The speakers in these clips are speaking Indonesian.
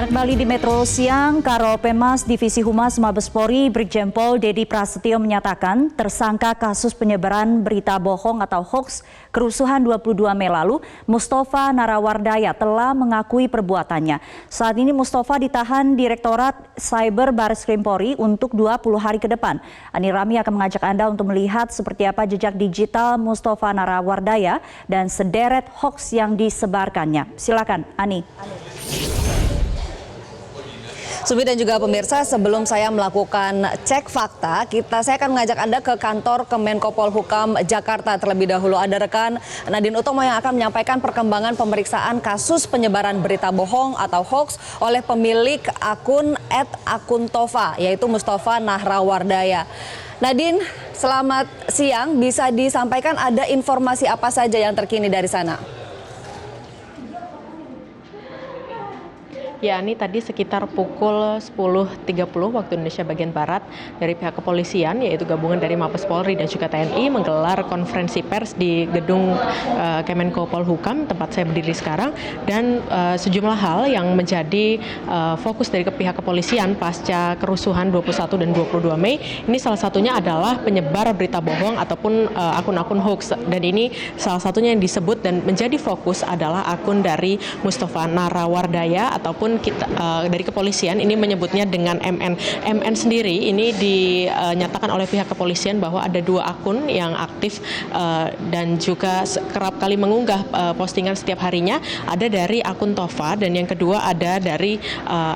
Anda kembali di Metro Siang, Karo Penmas Divisi Humas Mabes Polri Brigjen Pol Dedi Prasetyo menyatakan tersangka kasus penyebaran berita bohong atau hoax kerusuhan 22 Mei lalu, Mustafa Narawardaya telah mengakui perbuatannya. Saat ini Mustafa ditahan Direktorat Cyber Bareskrim Polri untuk 20 hari ke depan. Ani Rami akan mengajak Anda untuk melihat seperti apa jejak digital Mustafa Narawardaya dan sederet hoax yang disebarkannya. Silakan, Ani. Subi dan juga pemirsa, sebelum saya melakukan cek fakta, saya akan mengajak Anda ke kantor Kemenko Polhukam Jakarta terlebih dahulu. Ada rekan Nadine Utomo yang akan menyampaikan perkembangan pemeriksaan kasus penyebaran berita bohong atau hoax oleh pemilik akun @akuntova, yaitu Mustafa Narawardaya. Nadine, selamat siang. Bisa disampaikan ada informasi apa saja yang terkini dari sana? Ya, ini tadi sekitar pukul 10.30 waktu Indonesia bagian Barat dari pihak kepolisian, yaitu gabungan dari Mabes Polri dan juga TNI menggelar konferensi pers di gedung Kemenko Polhukam, tempat saya berdiri sekarang, dan sejumlah hal yang menjadi fokus dari pihak kepolisian pasca kerusuhan 21 dan 22 Mei. Ini salah satunya adalah penyebar berita bohong ataupun akun-akun hoax, dan ini salah satunya yang disebut dan menjadi fokus adalah akun dari Mustafa Narawardaya ataupun dari kepolisian ini menyebutnya dengan MN. MN sendiri ini dinyatakan oleh pihak kepolisian bahwa ada 2 akun yang aktif dan juga kerap kali mengunggah postingan setiap harinya. Ada dari akun Tova dan yang kedua ada dari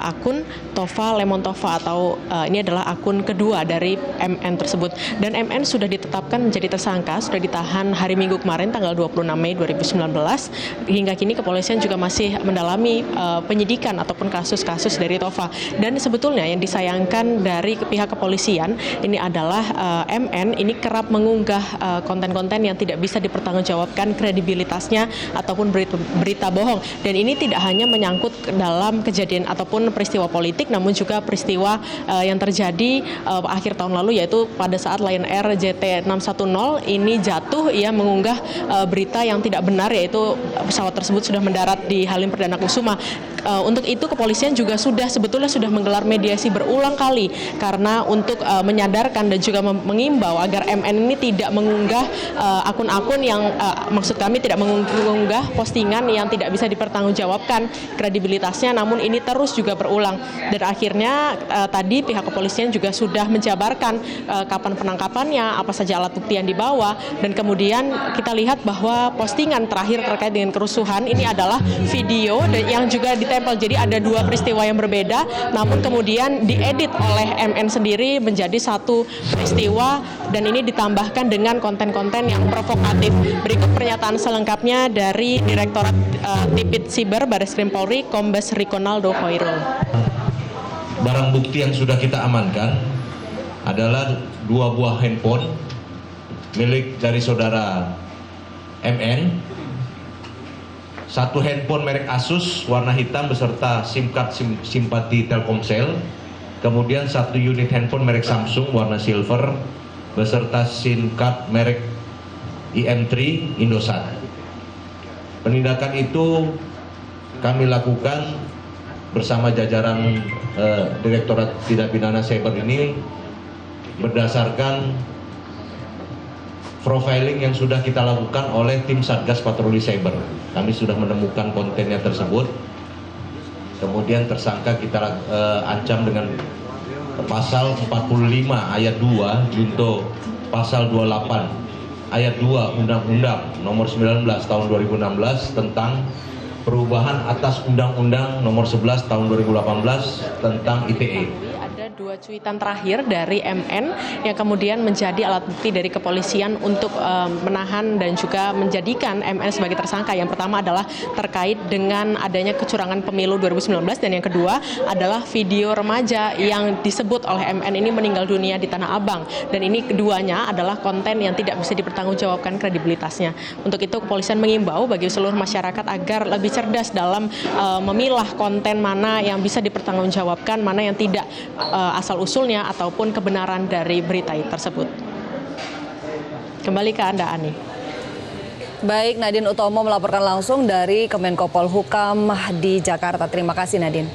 akun Tova Lemon Tova atau ini adalah akun kedua dari MN tersebut. Dan MN sudah ditetapkan menjadi tersangka, sudah ditahan hari Minggu kemarin tanggal 26 Mei 2019. Hingga kini kepolisian juga masih mendalami penyidikan ataupun kasus-kasus dari Tova. Dan sebetulnya yang disayangkan dari pihak kepolisian ini adalah MN ini kerap mengunggah konten-konten yang tidak bisa dipertanggungjawabkan kredibilitasnya ataupun berita bohong. Dan ini tidak hanya menyangkut dalam kejadian ataupun peristiwa politik, namun juga peristiwa yang terjadi akhir tahun lalu, yaitu pada saat Lion Air JT610 ini jatuh, ia mengunggah berita yang tidak benar, yaitu pesawat tersebut sudah mendarat di Halim Perdana Kusuma. Untuk itu kepolisian juga sebetulnya sudah menggelar mediasi berulang kali karena untuk menyadarkan dan juga mengimbau agar MN ini tidak mengunggah akun-akun yang maksud kami tidak mengunggah postingan yang tidak bisa dipertanggungjawabkan kredibilitasnya, namun ini terus juga berulang. Dan akhirnya tadi pihak kepolisian juga sudah menjabarkan kapan penangkapannya, apa saja alat bukti yang dibawa, dan kemudian kita lihat bahwa postingan terakhir terkait dengan kerusuhan ini adalah video yang juga ditempel. Jadi ada 2 peristiwa yang berbeda, namun kemudian diedit oleh MN sendiri menjadi satu peristiwa, dan ini ditambahkan dengan konten-konten yang provokatif. Berikut pernyataan selengkapnya dari Direktorat Tipit Siber Bareskrim Polri, Kombes Rikonaldo Hoirul. Barang bukti yang sudah kita amankan adalah 2 buah handphone milik dari saudara MN, 1 handphone merek Asus warna hitam beserta SIM card simpati Telkomsel, kemudian 1 unit handphone merek Samsung warna silver beserta SIM card merek IM3 Indosat. Penindakan itu kami lakukan bersama jajaran Direktorat Tindak Pidana Cyber ini berdasarkan profiling yang sudah kita lakukan oleh tim Satgas Patroli Cyber. Kami sudah menemukan kontennya tersebut. Kemudian tersangka kita ancam dengan pasal 45 ayat 2 junto pasal 28 ayat 2 Undang-Undang nomor 19 tahun 2016 tentang perubahan atas Undang-Undang nomor 11 tahun 2018 tentang ITE. Ada 2 cuitan terakhir dari MN yang kemudian menjadi alat bukti dari kepolisian untuk menahan dan juga menjadikan MN sebagai tersangka. Yang pertama adalah terkait dengan adanya kecurangan pemilu 2019, dan yang kedua adalah video remaja yang disebut oleh MN ini meninggal dunia di Tanah Abang, dan ini keduanya adalah konten yang tidak bisa dipertanggungjawabkan kredibilitasnya. Untuk itu kepolisian mengimbau bagi seluruh masyarakat agar lebih cerdas dalam memilah konten mana yang bisa dipertanggungjawabkan, mana yang tidak, asal-usulnya ataupun kebenaran dari berita tersebut. Kembali ke Anda, Ani. Baik, Nadine Utomo melaporkan langsung dari Kemenko Polhukam di Jakarta. Terima kasih, Nadine.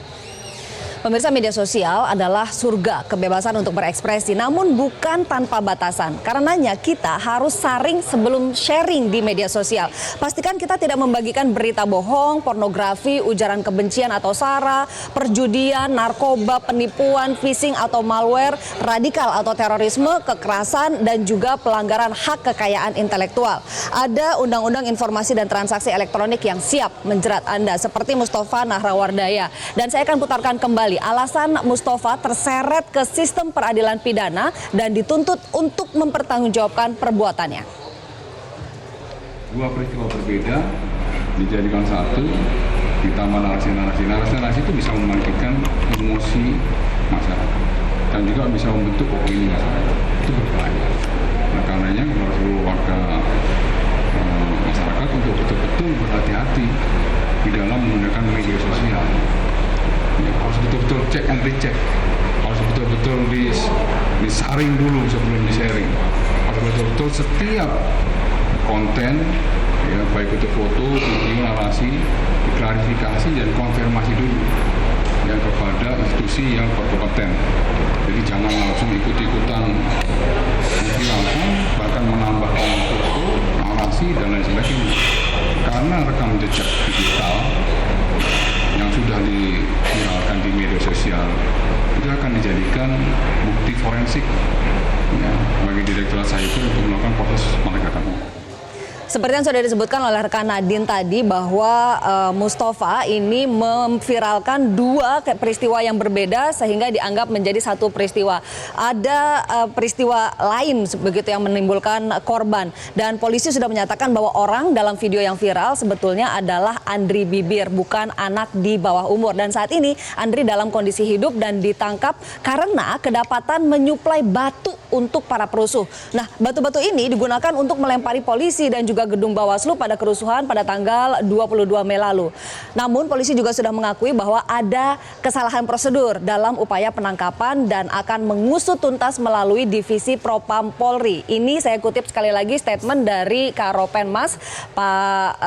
Pemirsa, media sosial adalah surga kebebasan untuk berekspresi, namun bukan tanpa batasan. Karenanya kita harus saring sebelum sharing di media sosial. Pastikan kita tidak membagikan berita bohong, pornografi, ujaran kebencian atau sara, perjudian, narkoba, penipuan, phishing atau malware, radikal atau terorisme, kekerasan, dan juga pelanggaran hak kekayaan intelektual. Ada Undang-Undang Informasi dan Transaksi Elektronik yang siap menjerat Anda, seperti Mustafa Nahrawardaya. Dan saya akan putarkan kembali alasan Mustafa terseret ke sistem peradilan pidana dan dituntut untuk mempertanggungjawabkan perbuatannya. Dua peristiwa berbeda dijadikan satu, ditambah narasi-narasi. Narasi-narasi itu bisa membangkitkan emosi masyarakat dan juga bisa membentuk opini masyarakat. Itu berbahaya. Nah, karenanya kepada seluruh warga masyarakat untuk betul-betul berhati-hati di dalam menggunakan media sosial. Ya, harus betul-betul cek and recheck, harus betul-betul disaring dulu sebelum di-sharing, harus betul-betul setiap konten, ya, baik itu foto, video, narasi, diklarifikasi dan konfirmasi dulu ya, kepada institusi yang berkompeten. Jadi jangan langsung ikut-ikutan menghilangkan, bahkan menambahkan foto, narasi dan lain sebagainya. Karena rekam jejak digital yang sudah diviralkan di media sosial itu akan dijadikan bukti forensik ya, bagi Direktorat Cyber untuk melakukan proses penegakan hukum. Seperti yang sudah disebutkan oleh rekan Nadine tadi bahwa Mustafa ini memviralkan dua peristiwa yang berbeda sehingga dianggap menjadi satu peristiwa. Ada peristiwa lain begitu yang menimbulkan korban, dan polisi sudah menyatakan bahwa orang dalam video yang viral sebetulnya adalah Andri Bibir, bukan anak di bawah umur. Dan saat ini Andri dalam kondisi hidup dan ditangkap karena kedapatan menyuplai batu untuk para perusuh. Nah, batu-batu ini digunakan untuk melempari polisi dan juga gedung Bawaslu pada kerusuhan pada tanggal 22 Mei lalu. Namun polisi juga sudah mengakui bahwa ada kesalahan prosedur dalam upaya penangkapan dan akan mengusut tuntas melalui Divisi Propam Polri. Ini saya kutip sekali lagi statement dari Karopenmas Pak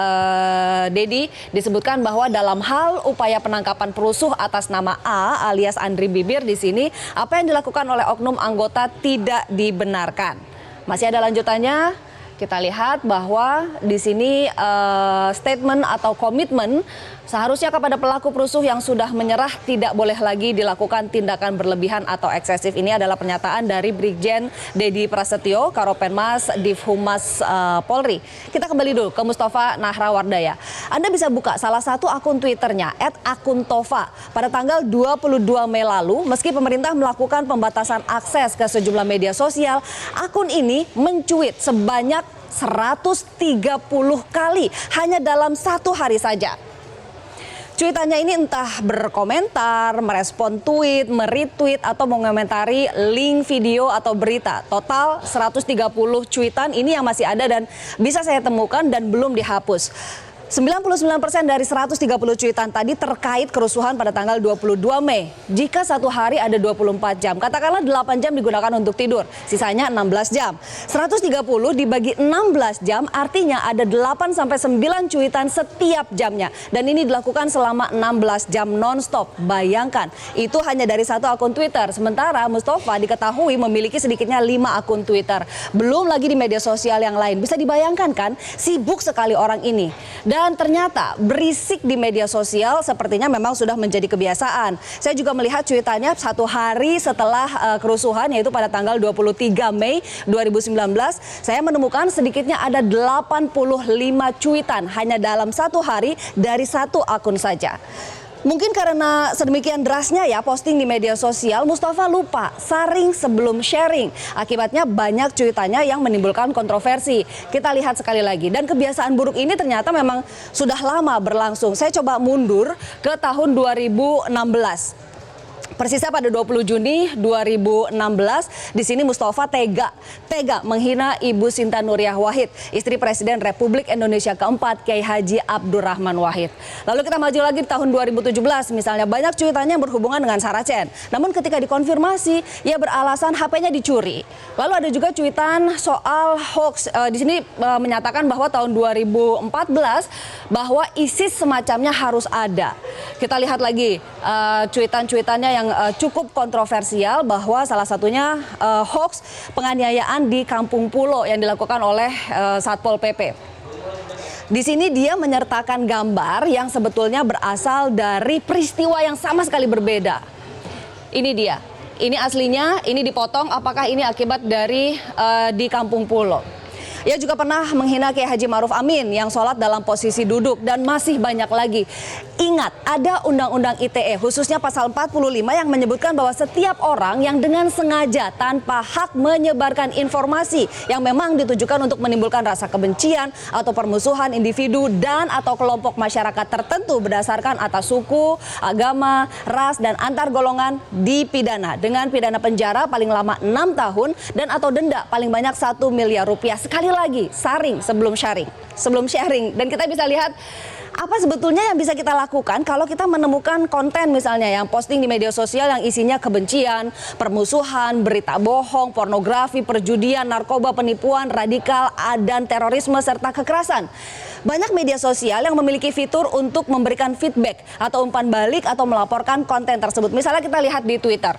Dedi, disebutkan bahwa dalam hal upaya penangkapan perusuh atas nama A alias Andri Bibir di sini, apa yang dilakukan oleh oknum anggota tidak dibenarkan. Masih ada lanjutannya. Kita lihat bahwa di sini statement atau komitmen seharusnya kepada pelaku perusuh yang sudah menyerah tidak boleh lagi dilakukan tindakan berlebihan atau eksesif. Ini adalah pernyataan dari Brigjen Dedi Prasetyo, Karopenmas Divhumas Polri. Kita kembali dulu ke Mustafa Nahrawardaya. Anda bisa buka salah satu akun Twitternya @akuntova. Pada tanggal 22 Mei lalu, meski pemerintah melakukan pembatasan akses ke sejumlah media sosial, akun ini mencuit sebanyak 130 kali hanya dalam satu hari saja. Cuitannya ini entah berkomentar, merespon tweet, meretweet, atau mengomentari link video atau berita. Total 130 cuitan ini yang masih ada dan bisa saya temukan dan belum dihapus. 99% dari 130 cuitan tadi terkait kerusuhan pada tanggal 22 Mei. Jika satu hari ada 24 jam, katakanlah 8 jam digunakan untuk tidur, sisanya 16 jam. 130 dibagi 16 jam artinya ada 8-9 cuitan setiap jamnya. Dan ini dilakukan selama 16 jam non-stop. Bayangkan, itu hanya dari satu akun Twitter. Sementara Mustafa diketahui memiliki sedikitnya 5 akun Twitter. Belum lagi di media sosial yang lain. Bisa dibayangkan kan, sibuk sekali orang ini. Dan ternyata berisik di media sosial sepertinya memang sudah menjadi kebiasaan. Saya juga melihat cuitannya satu hari setelah kerusuhan, yaitu pada tanggal 23 Mei 2019. Saya menemukan sedikitnya ada 85 cuitan hanya dalam satu hari dari satu akun saja. Mungkin karena sedemikian derasnya ya posting di media sosial, Mustafa lupa saring sebelum sharing. Akibatnya banyak cuitannya yang menimbulkan kontroversi. Kita lihat sekali lagi. Dan kebiasaan buruk ini ternyata memang sudah lama berlangsung. Saya coba mundur ke tahun 2016. Persisnya pada 20 Juni 2016, di sini Mustafa tega menghina Ibu Sinta Nuriyah Wahid, istri Presiden Republik Indonesia keempat Kiai Haji Abdurrahman Wahid. Lalu kita maju lagi di tahun 2017, misalnya banyak cuitannya yang berhubungan dengan Saracen. Namun ketika dikonfirmasi, ia beralasan HP-nya dicuri. Lalu ada juga cuitan soal hoax. Di sini menyatakan bahwa tahun 2014 bahwa ISIS semacamnya harus ada. Kita lihat lagi cuitan-cuitannya yang cukup kontroversial, bahwa salah satunya hoax penganiayaan di Kampung Pulo yang dilakukan oleh Satpol PP. Di sini dia menyertakan gambar yang sebetulnya berasal dari peristiwa yang sama sekali berbeda. Ini dia, ini aslinya, ini dipotong. Apakah ini akibat dari di Kampung Pulo? Ia juga pernah menghina Kiai Haji Ma'ruf Amin yang sholat dalam posisi duduk, dan masih banyak lagi. Ingat, ada Undang-Undang ITE khususnya pasal 45 yang menyebutkan bahwa setiap orang yang dengan sengaja tanpa hak menyebarkan informasi yang memang ditujukan untuk menimbulkan rasa kebencian atau permusuhan individu dan atau kelompok masyarakat tertentu berdasarkan atas suku, agama, ras, dan antar golongan dipidana dengan pidana penjara paling lama 6 tahun dan atau denda paling banyak 1 miliar rupiah. Sekali lagi, saring sebelum sharing. Dan kita bisa lihat apa sebetulnya yang bisa kita lakukan kalau kita menemukan konten misalnya yang posting di media sosial yang isinya kebencian, permusuhan, berita bohong, pornografi, perjudian, narkoba, penipuan, radikal, dan terorisme serta kekerasan. Banyak media sosial yang memiliki fitur untuk memberikan feedback atau umpan balik atau melaporkan konten tersebut. Misalnya kita lihat di Twitter.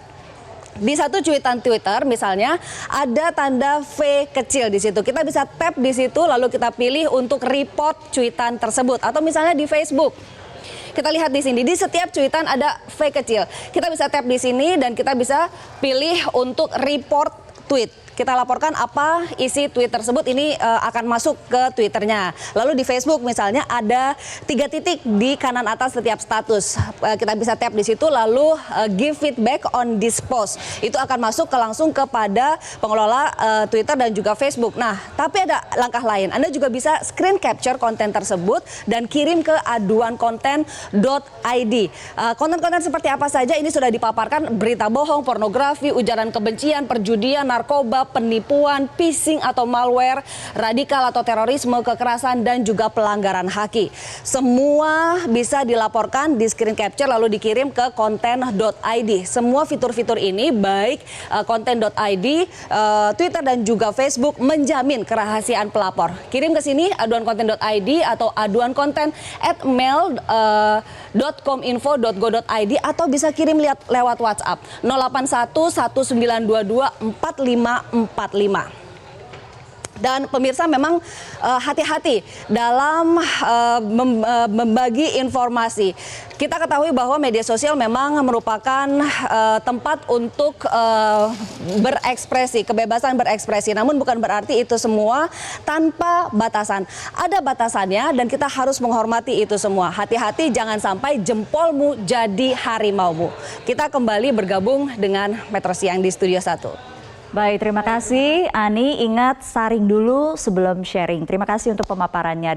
Di satu cuitan Twitter misalnya ada tanda V kecil di situ. Kita bisa tap di situ lalu kita pilih untuk report cuitan tersebut. Atau misalnya di Facebook. Kita lihat di sini, di setiap cuitan ada V kecil. Kita bisa tap di sini dan kita bisa pilih untuk report tweet. Kita laporkan apa isi tweet tersebut, ini akan masuk ke Twitternya. Lalu di Facebook misalnya ada 3 titik di kanan atas setiap status. Kita bisa tap di situ lalu give feedback on this post. Itu akan masuk langsung kepada pengelola Twitter dan juga Facebook. Nah, tapi ada langkah lain. Anda juga bisa screen capture konten tersebut dan kirim ke aduankonten.id. Konten-konten seperti apa saja ini sudah dipaparkan: berita bohong, pornografi, ujaran kebencian, perjudian, narkoba, penipuan, phishing atau malware, radikal atau terorisme, kekerasan, dan juga pelanggaran HAKI. Semua bisa dilaporkan, di screen capture lalu dikirim ke konten.id. Semua fitur-fitur ini baik konten.id, Twitter dan juga Facebook menjamin kerahasiaan pelapor. Kirim ke sini aduankonten.id atau aduankonten@mail.kominfo.go.id atau bisa kirim lewat WhatsApp 081 1922 4545. Dan pemirsa memang hati-hati dalam membagi informasi. Kita ketahui bahwa media sosial memang merupakan tempat untuk berekspresi, kebebasan berekspresi. Namun bukan berarti itu semua tanpa batasan. Ada batasannya dan kita harus menghormati itu semua. Hati-hati jangan sampai jempolmu jadi harimaumu. Kita kembali bergabung dengan Metro Siang di Studio 1. Baik, terima kasih Ani. Ingat saring dulu sebelum sharing. Terima kasih untuk pemaparannya.